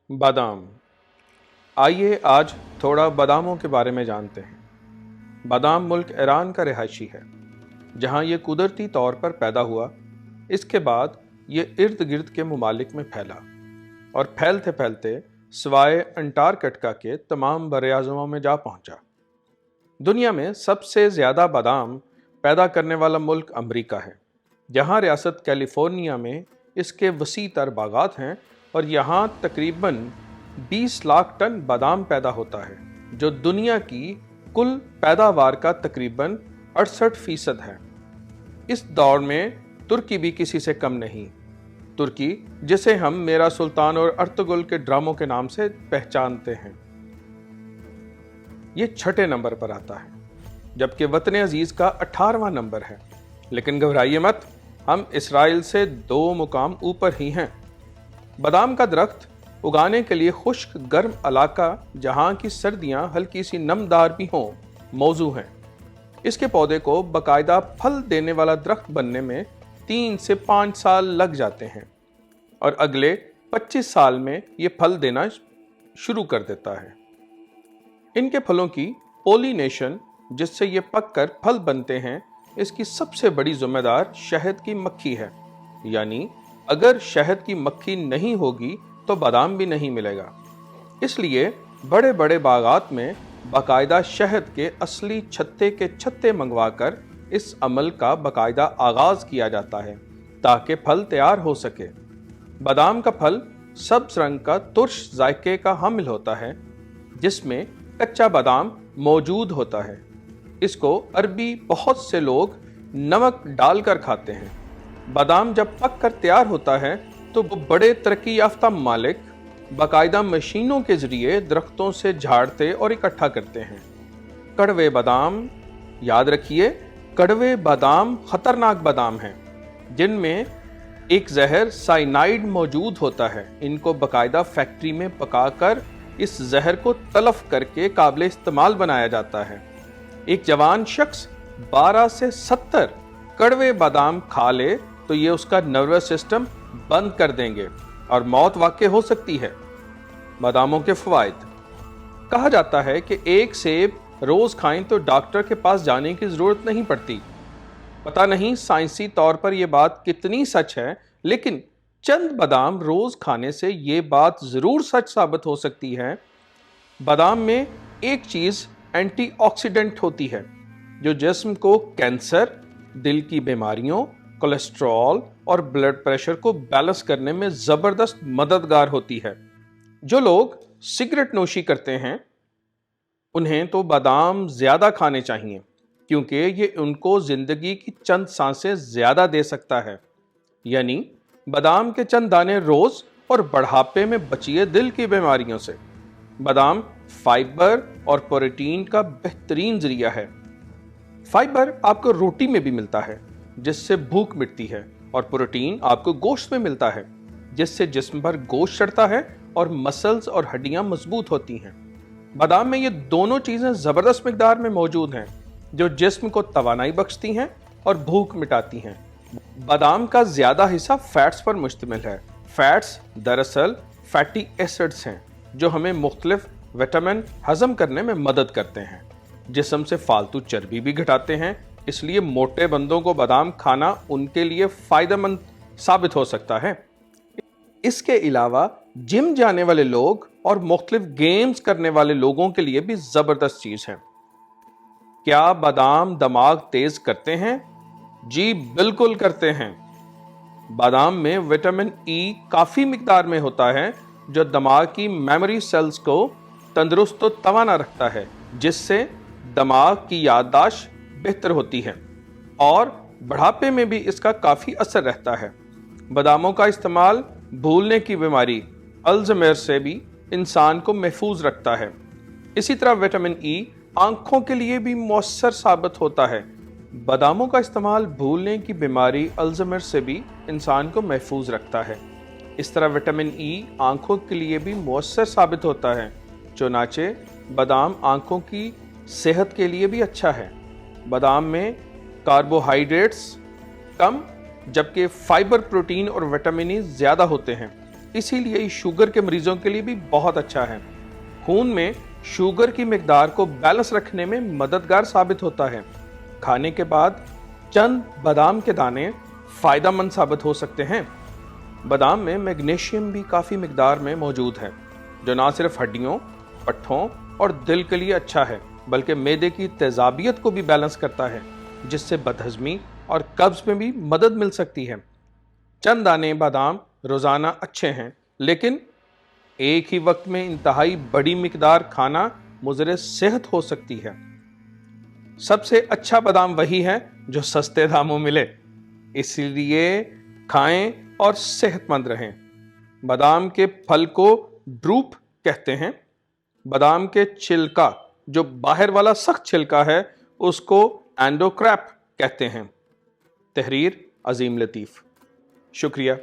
बादाम। आइए आज थोड़ा बादामों के बारे में जानते हैं। बादाम मुल्क ईरान का रिहायशी है, जहाँ ये कुदरती तौर पर पैदा हुआ। इसके बाद ये इर्द गिर्द के ममालिक में फैला और फैलते फैलते सिवाय अंटार्कटिका के तमाम बरआज़मों में जा पहुँचा। दुनिया में सबसे ज़्यादा बादाम पैदा करने वाला मुल्क अमेरिका है, जहाँ रियासत कैलिफोर्निया में इसके वसी तर बागात हैं और यहाँ तकरीबन 20 लाख टन बादाम पैदा होता है, जो दुनिया की कुल पैदावार का तकरीबन 68% है। इस दौर में तुर्की भी किसी से कम नहीं। तुर्की, जिसे हम मेरा सुल्तान और अर्तुगरुल के ड्रामों के नाम से पहचानते हैं, ये 6ठे नंबर पर आता है, जबकि वतन अजीज का 18वां नंबर है। लेकिन घबराइए मत, हम इसराइल से 2 मुकाम ऊपर ही हैं। बादाम का दरख्त उगाने के लिए खुश्क गर्म इलाका, जहाँ की सर्दियाँ हल्की सी नमदार भी हों, मौजू हैं। इसके पौधे को बाकायदा फल देने वाला दरख्त बनने में 3 से 5 साल लग जाते हैं और अगले 25 साल में ये फल देना शुरू कर देता है। इनके फलों की पोलिनेशन, जिससे ये पककर फल बनते हैं, इसकी सबसे बड़ी जिम्मेदार शहद की मक्खी है। यानी अगर शहद की मक्खी नहीं होगी तो बादाम भी नहीं मिलेगा। इसलिए बड़े बड़े बागात में बाकायदा शहद के असली छत्ते के छत्ते मंगवाकर इस अमल का बाकायदा आगाज किया जाता है, ताकि फल तैयार हो सके। बादाम का फल सब्ज रंग का तुर्श जायके का हामिल होता है, जिसमें कच्चा बादाम मौजूद होता है। इसको अरबी बहुत से लोग नमक डालकर खाते हैं। बादाम जब पक कर तैयार होता है तो वो बड़े तरक्की याफ्ता ममालिक बाकायदा मशीनों के जरिए दरख्तों से झाड़ते और इकट्ठा करते हैं। कड़वे बादाम, याद रखिए, कड़वे बादाम खतरनाक बादाम हैं, जिनमें एक जहर साइनाइड मौजूद होता है। इनको बाकायदा फैक्ट्री में पकाकर इस जहर को तलफ करके काबिल इस्तेमाल बनाया जाता है। एक जवान शख्स 12 से 70 कड़वे बादाम खा ले तो ये उसका नर्वस सिस्टम बंद कर देंगे और मौत वाक़ई हो सकती है। बादामों के फ़वाइद। कहा जाता है कि एक सेब रोज़ खाएं तो डॉक्टर के पास जाने की ज़रूरत नहीं पड़ती। पता नहीं साइंसी तौर पर यह बात कितनी सच है, लेकिन चंद बादाम रोज़ खाने से ये बात ज़रूर सच साबित हो सकती है। बादाम में एक चीज़ एंटीऑक्सीडेंट होती है, जो जिस्म को कैंसर, दिल की बीमारियों, कोलेस्ट्रॉल और ब्लड प्रेशर को बैलेंस करने में ज़बरदस्त मददगार होती है। जो लोग सिगरेट नोशी करते हैं, उन्हें तो बादाम ज़्यादा खाने चाहिए, क्योंकि ये उनको ज़िंदगी की चंद सांसें ज़्यादा दे सकता है। यानी बादाम के चंद दाने रोज़ और बढ़ापे में बचिए दिल की बीमारियों से। बादाम फाइबर और प्रोटीन का बेहतरीन ज़रिया है। फाइबर आपको रोटी में भी मिलता है, जिससे भूख मिटती है, और प्रोटीन आपको गोश्त में मिलता है, जिससे जिस्म पर गोश्त चढ़ता है और मसल्स और हड्डियां मजबूत होती हैं। बादाम में ये दोनों चीज़ें ज़बरदस्त मिकदार में मौजूद हैं, जो जिस्म को तवानाई बख्शती हैं और भूख मिटाती हैं। बादाम का ज़्यादा हिस्सा फैट्स पर मुश्तमिल है। फैट्स दरअसल फैटी एसिड्स हैं, जो हमें मुख्तलिफ विटामिन हजम करने में मदद करते हैं, जिस्म से फालतू चर्बी भी घटाते हैं। इसलिए मोटे बंदों को बादाम खाना उनके लिए फ़ायदेमंद साबित हो सकता है। इसके अलावा जिम जाने वाले लोग और मुख्तलिफ गेम्स करने वाले लोगों के लिए भी ज़बरदस्त चीज़ है। क्या बादाम दिमाग तेज़ करते हैं? जी बिल्कुल करते हैं। बादाम में विटामिन ई काफ़ी मिकदार में होता है, जो दिमाग की मेमोरी सेल्स को तंदुरुस्त और तवाना रखता है, जिससे दिमाग की याददाश्त बेहतर होती है और बढ़ापे में भी इसका काफ़ी असर रहता है। बादामों का इस्तेमाल भूलने की बीमारी अल्ज़ाइमर से भी इंसान को महफूज रखता है। इसी तरह विटामिन ई आँखों के लिए भी मौसर साबित होता है। बादामों का इस्तेमाल भूलने की बीमारी अल्ज़ाइमर से भी इंसान को महफूज रखता है। इस तरह विटामिन ई आँखों के लिए भी मौसर साबित होता है। चुनाचे बादाम आँखों की सेहत के लिए भी अच्छा है। बादाम में कार्बोहाइड्रेट्स कम, जबकि फाइबर, प्रोटीन और विटामिन ई ज़्यादा होते हैं। इसीलिए शुगर के मरीजों के लिए भी बहुत अच्छा है। खून में शुगर की मिकदार को बैलेंस रखने में मददगार साबित होता है। खाने के बाद चंद बादाम के दाने फायदेमंद साबित हो सकते हैं। बादाम में मैग्नीशियम भी काफी मिकदार में मौजूद है, जो ना सिर्फ हड्डियों, पट्ठों और दिल के लिए अच्छा है, बल्कि मैदे की तेजाबियत को भी बैलेंस करता है, जिससे बदहजमी और कब्ज में भी मदद मिल सकती है। चंद दाने बादाम रोजाना अच्छे हैं, लेकिन एक ही वक्त में इंतहाई बड़ी मिकदार खाना मुज़र सेहत हो सकती है। सबसे अच्छा बादाम वही है जो सस्ते दामों मिले, इसलिए खाएं और सेहतमंद रहें। बादाम के फल को ड्रूप कहते हैं। बादाम के छिलका, जो बाहर वाला सख्त छिलका है, उसको एंडोक्रैप कहते हैं। तहरीर अजीम लतीफ़। शुक्रिया।